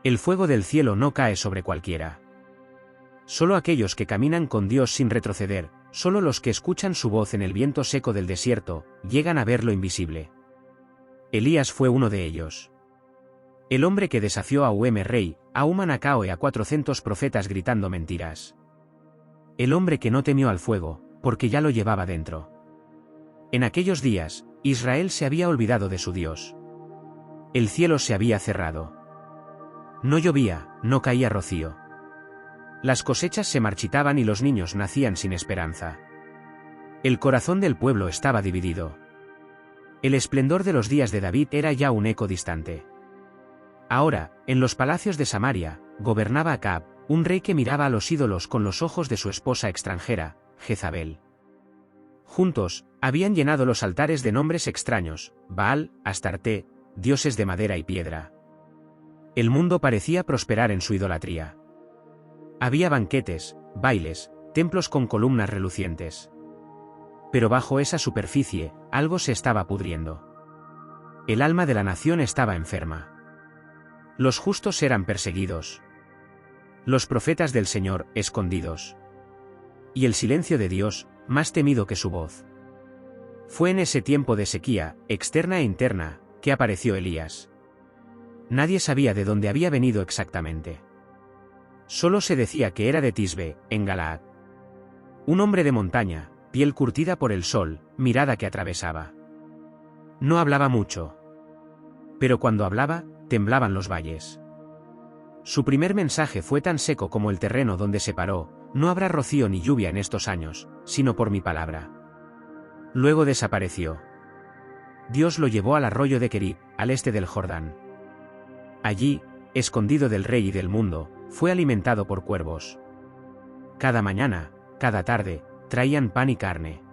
El fuego del cielo no cae sobre cualquiera. Solo aquellos que caminan con Dios sin retroceder, solo los que escuchan su voz en el viento seco del desierto, llegan a ver lo invisible. Elías fue uno de ellos. El hombre que desafió a rey, a Humanacao y a 400 profetas gritando mentiras. El hombre que no temió al fuego, porque ya lo llevaba dentro. En aquellos días, Israel se había olvidado de su Dios. El cielo se había cerrado. No llovía, no caía rocío. Las cosechas se marchitaban y los niños nacían sin esperanza. El corazón del pueblo estaba dividido. El esplendor de los días de David era ya un eco distante. Ahora, en los palacios de Samaria, gobernaba Acab, un rey que miraba a los ídolos con los ojos de su esposa extranjera, Jezabel. Juntos, habían llenado los altares de nombres extraños, Baal, Astarte, dioses de madera y piedra. El mundo parecía prosperar en su idolatría. Había banquetes, bailes, templos con columnas relucientes. Pero bajo esa superficie, algo se estaba pudriendo. El alma de la nación estaba enferma. Los justos eran perseguidos. Los profetas del Señor, escondidos. Y el silencio de Dios, más temido que su voz. Fue en ese tiempo de sequía, externa e interna, que apareció Elías. Nadie sabía de dónde había venido exactamente. Solo se decía que era de Tisbe, en Galaad. Un hombre de montaña, piel curtida por el sol, mirada que atravesaba. No hablaba mucho. Pero cuando hablaba, temblaban los valles. Su primer mensaje fue tan seco como el terreno donde se paró: no habrá rocío ni lluvia en estos años, sino por mi palabra. Luego desapareció. Dios lo llevó al arroyo de Querib, al este del Jordán. Allí, escondido del rey y del mundo, fue alimentado por cuervos. Cada mañana, cada tarde, traían pan y carne.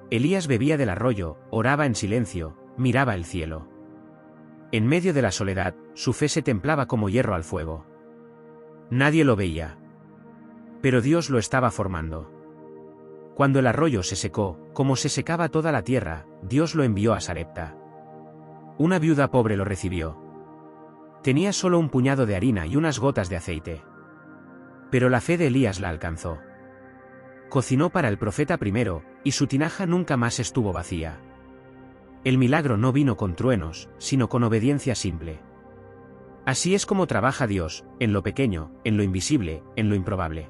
Elías bebía del arroyo, oraba en silencio, miraba el cielo. En medio de la soledad, su fe se templaba como hierro al fuego. Nadie lo veía. Pero Dios lo estaba formando. Cuando el arroyo se secó, como se secaba toda la tierra, Dios lo envió a Sarepta. Una viuda pobre lo recibió. Tenía solo un puñado de harina y unas gotas de aceite. Pero la fe de Elías la alcanzó. Cocinó para el profeta primero, y su tinaja nunca más estuvo vacía. El milagro no vino con truenos, sino con obediencia simple. Así es como trabaja Dios, en lo pequeño, en lo invisible, en lo improbable.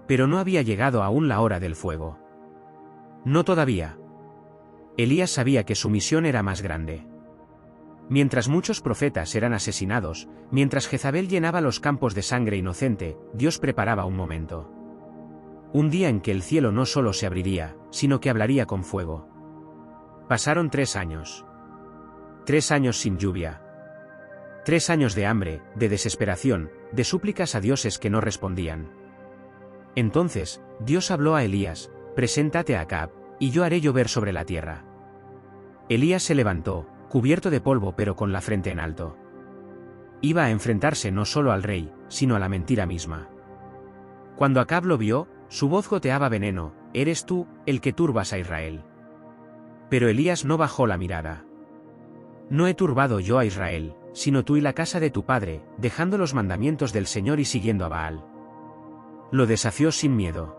Pero no había llegado aún la hora del fuego. No todavía. Elías sabía que su misión era más grande. Mientras muchos profetas eran asesinados, mientras Jezabel llenaba los campos de sangre inocente, Dios preparaba un momento. Un día en que el cielo no solo se abriría, sino que hablaría con fuego. Pasaron 3 años. 3 años sin lluvia. 3 años de hambre, de desesperación, de súplicas a dioses que no respondían. Entonces, Dios habló a Elías: preséntate a Acab, y yo haré llover sobre la tierra. Elías se levantó, cubierto de polvo pero con la frente en alto. Iba a enfrentarse no solo al rey, sino a la mentira misma. Cuando Acab lo vio, su voz goteaba veneno: eres tú, el que turbas a Israel. Pero Elías no bajó la mirada. No he turbado yo a Israel, sino tú y la casa de tu padre, dejando los mandamientos del Señor y siguiendo a Baal. Lo desafió sin miedo.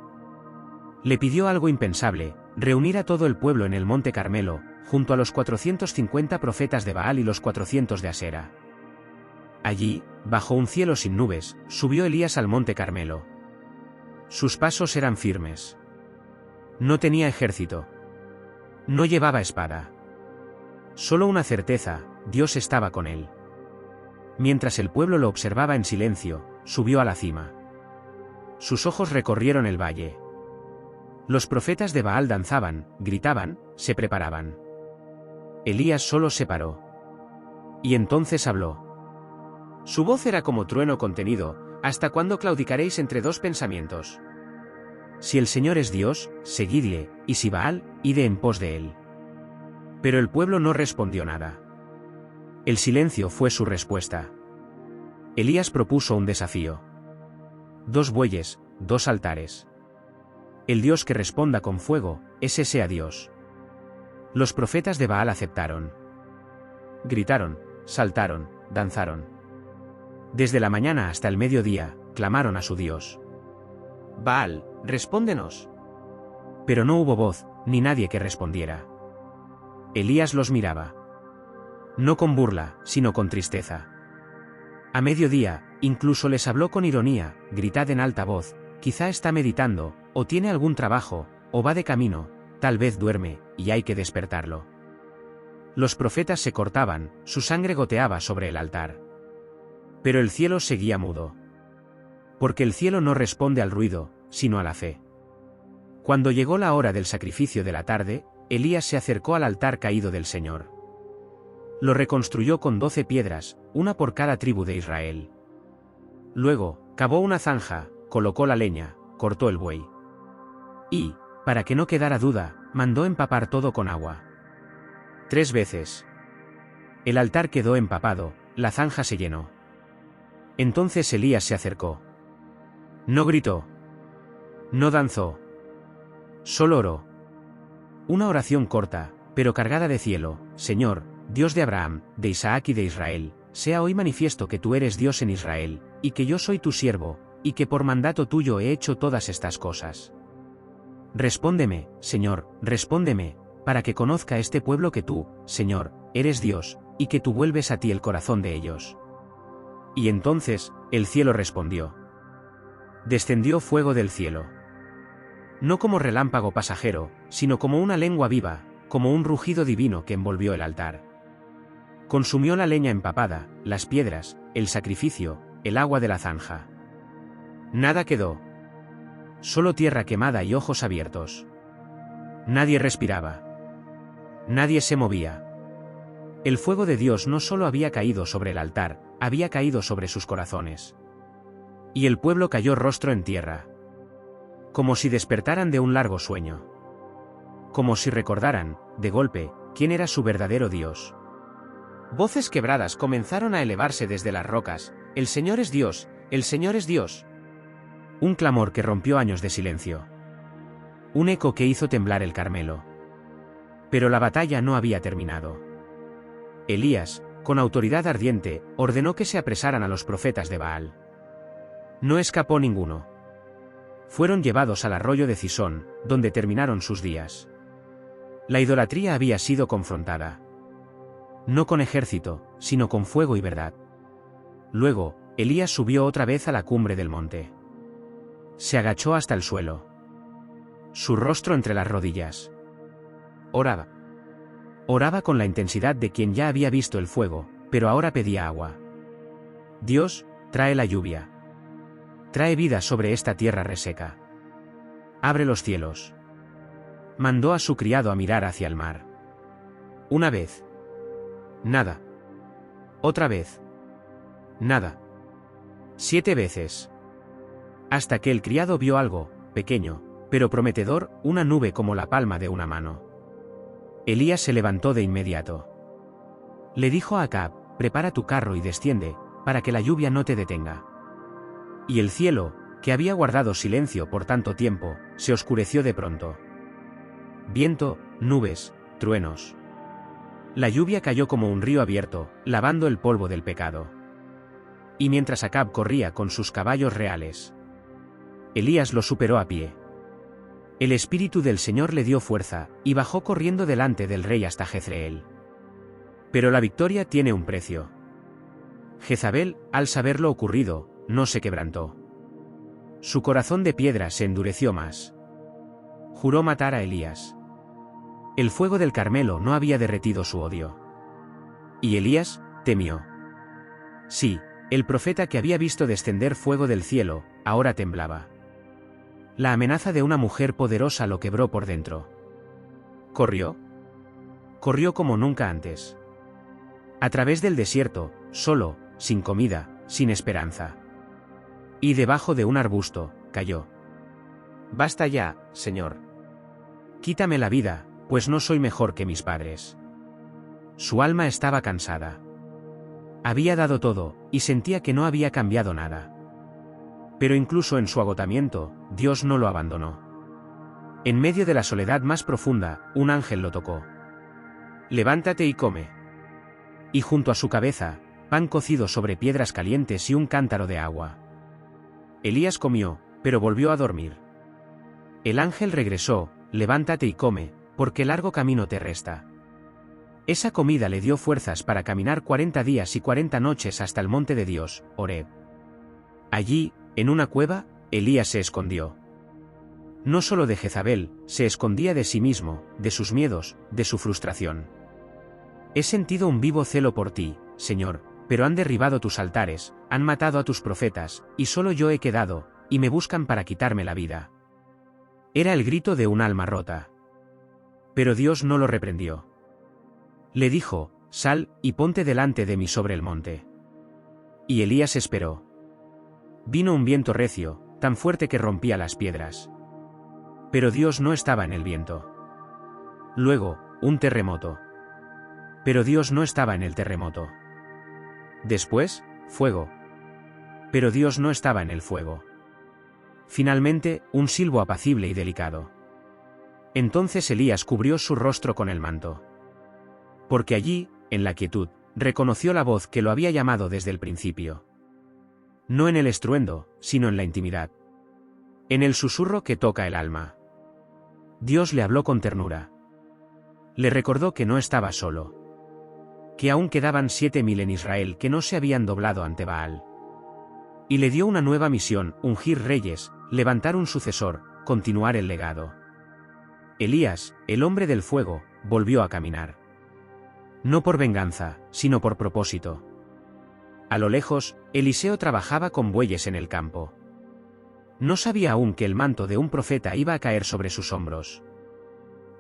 Le pidió algo impensable: reunir a todo el pueblo en el monte Carmelo, junto a los 450 profetas de Baal y los 400 de Asera. Allí, bajo un cielo sin nubes, subió Elías al monte Carmelo. Sus pasos eran firmes. No tenía ejército. No llevaba espada. Solo una certeza: Dios estaba con él. Mientras el pueblo lo observaba en silencio, subió a la cima. Sus ojos recorrieron el valle. Los profetas de Baal danzaban, gritaban, se preparaban. Elías solo se paró. Y entonces habló. Su voz era como trueno contenido: ¿hasta cuándo claudicaréis entre 2 pensamientos? Si el Señor es Dios, seguidle, y si Baal, id en pos de él. Pero el pueblo no respondió nada. El silencio fue su respuesta. Elías propuso un desafío. 2 bueyes, 2 altares. El Dios que responda con fuego, ese sea Dios. Los profetas de Baal aceptaron. Gritaron, saltaron, danzaron. Desde la mañana hasta el mediodía, clamaron a su Dios. Baal, respóndenos. Pero no hubo voz, ni nadie que respondiera. Elías los miraba. No con burla, sino con tristeza. A mediodía, incluso les habló con ironía: gritad en alta voz, quizá está meditando, o tiene algún trabajo, o va de camino, tal vez duerme, y hay que despertarlo. Los profetas se cortaban, su sangre goteaba sobre el altar. Pero el cielo seguía mudo. Porque el cielo no responde al ruido, sino a la fe. Cuando llegó la hora del sacrificio de la tarde, Elías se acercó al altar caído del Señor. Lo reconstruyó con 12 piedras, una por cada tribu de Israel. Luego, cavó una zanja, colocó la leña, cortó el buey. Y, para que no quedara duda, mandó empapar todo con agua. 3 veces. El altar quedó empapado, la zanja se llenó. Entonces Elías se acercó. No gritó. No danzó. Solo oró. Una oración corta, pero cargada de cielo: Señor, Dios de Abraham, de Isaac y de Israel, sea hoy manifiesto que tú eres Dios en Israel, y que yo soy tu siervo, y que por mandato tuyo he hecho todas estas cosas. Respóndeme, Señor, respóndeme, para que conozca este pueblo que tú, Señor, eres Dios, y que tú vuelves a ti el corazón de ellos. Y entonces, el cielo respondió. Descendió fuego del cielo. No como relámpago pasajero, sino como una lengua viva, como un rugido divino que envolvió el altar. Consumió la leña empapada, las piedras, el sacrificio, el agua de la zanja. Nada quedó. Solo tierra quemada y ojos abiertos. Nadie respiraba. Nadie se movía. El fuego de Dios no solo había caído sobre el altar, había caído sobre sus corazones. Y el pueblo cayó rostro en tierra. Como si despertaran de un largo sueño. Como si recordaran, de golpe, quién era su verdadero Dios. Voces quebradas comenzaron a elevarse desde las rocas: el Señor es Dios, el Señor es Dios. Un clamor que rompió años de silencio. Un eco que hizo temblar el Carmelo. Pero la batalla no había terminado. Elías, con autoridad ardiente, ordenó que se apresaran a los profetas de Baal. No escapó ninguno. Fueron llevados al arroyo de Cisón, donde terminaron sus días. La idolatría había sido confrontada. No con ejército, sino con fuego y verdad. Luego, Elías subió otra vez a la cumbre del monte. Se agachó hasta el suelo. Su rostro entre las rodillas. Oraba. Oraba con la intensidad de quien ya había visto el fuego, pero ahora pedía agua. Dios, trae la lluvia. Trae vida sobre esta tierra reseca. Abre los cielos. Mandó a su criado a mirar hacia el mar. Una vez. Nada. Otra vez. Nada. 7 veces. Hasta que el criado vio algo, pequeño, pero prometedor, una nube como la palma de una mano. Elías se levantó de inmediato. Le dijo a Acab: prepara tu carro y desciende, para que la lluvia no te detenga. Y el cielo, que había guardado silencio por tanto tiempo, se oscureció de pronto. Viento, nubes, truenos. La lluvia cayó como un río abierto, lavando el polvo del pecado. Y mientras Acab corría con sus caballos reales, Elías lo superó a pie. El Espíritu del Señor le dio fuerza, y bajó corriendo delante del rey hasta Jezreel. Pero la victoria tiene un precio. Jezabel, al saber lo ocurrido, no se quebrantó. Su corazón de piedra se endureció más. Juró matar a Elías. El fuego del Carmelo no había derretido su odio. Y Elías temió. Sí, el profeta que había visto descender fuego del cielo, ahora temblaba. La amenaza de una mujer poderosa lo quebró por dentro. Corrió. Corrió como nunca antes. A través del desierto, solo, sin comida, sin esperanza. Y debajo de un arbusto, cayó. Basta ya, Señor. Quítame la vida, pues no soy mejor que mis padres. Su alma estaba cansada. Había dado todo, y sentía que no había cambiado nada. Pero incluso en su agotamiento, Dios no lo abandonó. En medio de la soledad más profunda, un ángel lo tocó. Levántate y come. Y junto a su cabeza, pan cocido sobre piedras calientes y un cántaro de agua. Elías comió, pero volvió a dormir. El ángel regresó: levántate y come, porque largo camino te resta. Esa comida le dio fuerzas para caminar 40 días y 40 noches hasta el monte de Dios, Horeb. Allí, en una cueva, Elías se escondió. No solo de Jezabel, se escondía de sí mismo, de sus miedos, de su frustración. He sentido un vivo celo por ti, Señor, pero han derribado tus altares, han matado a tus profetas, y solo yo he quedado, y me buscan para quitarme la vida. Era el grito de un alma rota. Pero Dios no lo reprendió. Le dijo: sal, y ponte delante de mí sobre el monte. Y Elías esperó. Vino un viento recio, tan fuerte que rompía las piedras. Pero Dios no estaba en el viento. Luego, un terremoto. Pero Dios no estaba en el terremoto. Después, fuego. Pero Dios no estaba en el fuego. Finalmente, un silbo apacible y delicado. Entonces Elías cubrió su rostro con el manto. Porque allí, en la quietud, reconoció la voz que lo había llamado desde el principio. No en el estruendo, sino en la intimidad. En el susurro que toca el alma. Dios le habló con ternura. Le recordó que no estaba solo. Que aún quedaban 7000 en Israel que no se habían doblado ante Baal. Y le dio una nueva misión: ungir reyes, levantar un sucesor, continuar el legado. Elías, el hombre del fuego, volvió a caminar. No por venganza, sino por propósito. A lo lejos, Eliseo trabajaba con bueyes en el campo. No sabía aún que el manto de un profeta iba a caer sobre sus hombros.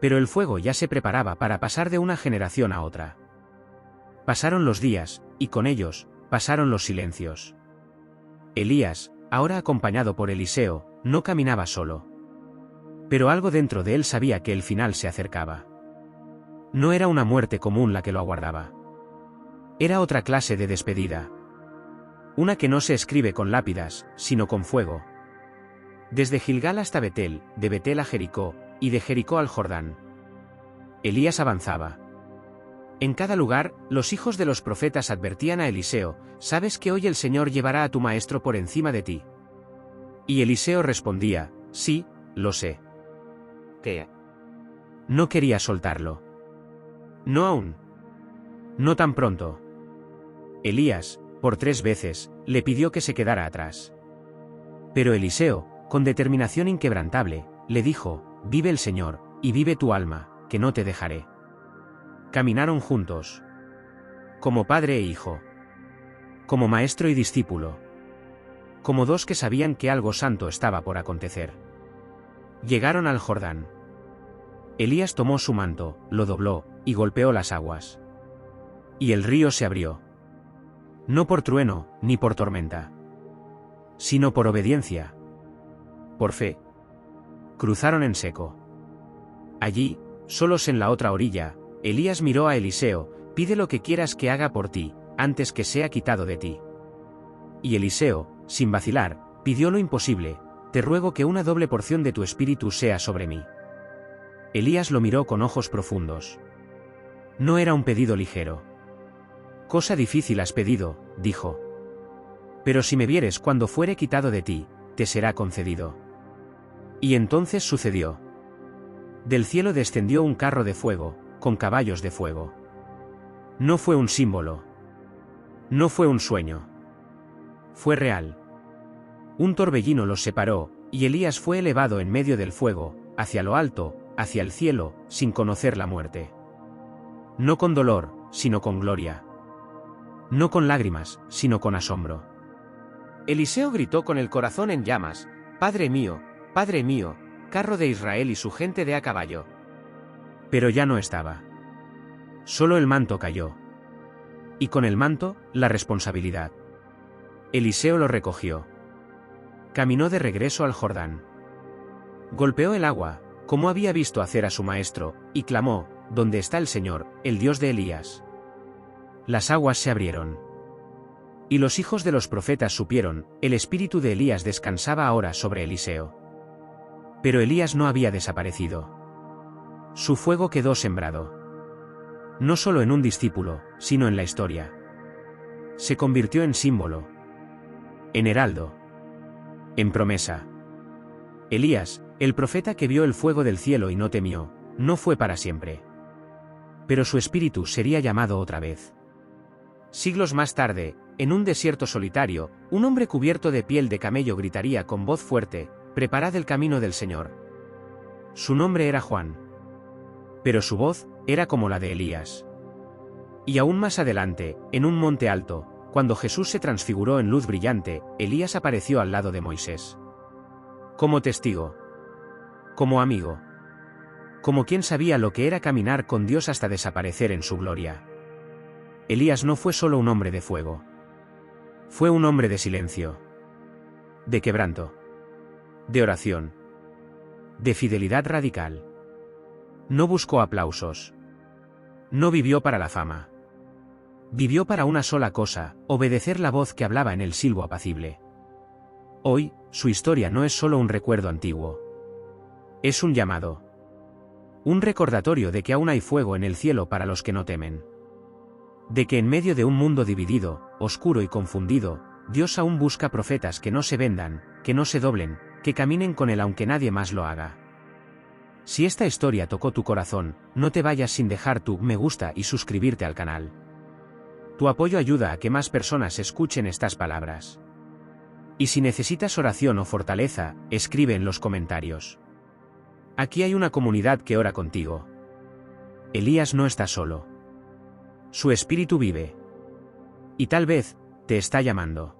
Pero el fuego ya se preparaba para pasar de una generación a otra. Pasaron los días, y con ellos, pasaron los silencios. Elías, ahora acompañado por Eliseo, no caminaba solo. Pero algo dentro de él sabía que el final se acercaba. No era una muerte común la que lo aguardaba. Era otra clase de despedida. Una que no se escribe con lápidas, sino con fuego. Desde Gilgal hasta Betel, de Betel a Jericó, y de Jericó al Jordán. Elías avanzaba. En cada lugar, los hijos de los profetas advertían a Eliseo: ¿sabes que hoy el Señor llevará a tu maestro por encima de ti? Y Eliseo respondía: sí, lo sé. ¿Qué? No quería soltarlo. No aún. No tan pronto. Elías, por 3 veces, le pidió que se quedara atrás. Pero Eliseo, con determinación inquebrantable, le dijo: vive el Señor, y vive tu alma, que no te dejaré. Caminaron juntos. Como padre e hijo. Como maestro y discípulo. Como dos que sabían que algo santo estaba por acontecer. Llegaron al Jordán. Elías tomó su manto, lo dobló, y golpeó las aguas. Y el río se abrió. No por trueno, ni por tormenta. Sino por obediencia. Por fe. Cruzaron en seco. Allí, solos en la otra orilla, Elías miró a Eliseo: pide lo que quieras que haga por ti, antes que sea quitado de ti. Y Eliseo, sin vacilar, pidió lo imposible: te ruego que una doble porción de tu espíritu sea sobre mí. Elías lo miró con ojos profundos. No era un pedido ligero. Cosa difícil has pedido, dijo. Pero si me vieres cuando fuere quitado de ti, te será concedido. Y entonces sucedió. Del cielo descendió un carro de fuego, con caballos de fuego. No fue un símbolo. No fue un sueño. Fue real. Un torbellino los separó, y Elías fue elevado en medio del fuego, hacia lo alto, hacia el cielo, sin conocer la muerte. No con dolor, sino con gloria. No con lágrimas, sino con asombro. Eliseo gritó con el corazón en llamas: Padre mío, carro de Israel y su gente de a caballo. Pero ya no estaba. Solo el manto cayó. Y con el manto, la responsabilidad. Eliseo lo recogió. Caminó de regreso al Jordán. Golpeó el agua, como había visto hacer a su maestro, y clamó: ¿Dónde está el Señor, el Dios de Elías? Las aguas se abrieron. Y los hijos de los profetas supieron: el espíritu de Elías descansaba ahora sobre Eliseo. Pero Elías no había desaparecido. Su fuego quedó sembrado. No solo en un discípulo, sino en la historia. Se convirtió en símbolo, en heraldo, en promesa. Elías, el profeta que vio el fuego del cielo y no temió, no fue para siempre. Pero su espíritu sería llamado otra vez. Siglos más tarde, en un desierto solitario, un hombre cubierto de piel de camello gritaría con voz fuerte: «Preparad el camino del Señor». Su nombre era Juan. Pero su voz era como la de Elías. Y aún más adelante, en un monte alto, cuando Jesús se transfiguró en luz brillante, Elías apareció al lado de Moisés. Como testigo. Como amigo. Como quien sabía lo que era caminar con Dios hasta desaparecer en su gloria. Elías no fue solo un hombre de fuego. Fue un hombre de silencio. De quebranto. De oración. De fidelidad radical. No buscó aplausos. No vivió para la fama. Vivió para una sola cosa: obedecer la voz que hablaba en el silbo apacible. Hoy, su historia no es solo un recuerdo antiguo. Es un llamado. Un recordatorio de que aún hay fuego en el cielo para los que no temen. De que en medio de un mundo dividido, oscuro y confundido, Dios aún busca profetas que no se vendan, que no se doblen, que caminen con Él aunque nadie más lo haga. Si esta historia tocó tu corazón, no te vayas sin dejar tu me gusta y suscribirte al canal. Tu apoyo ayuda a que más personas escuchen estas palabras. Y si necesitas oración o fortaleza, escribe en los comentarios. Aquí hay una comunidad que ora contigo. Elías no está solo. Su espíritu vive. Y tal vez, te está llamando.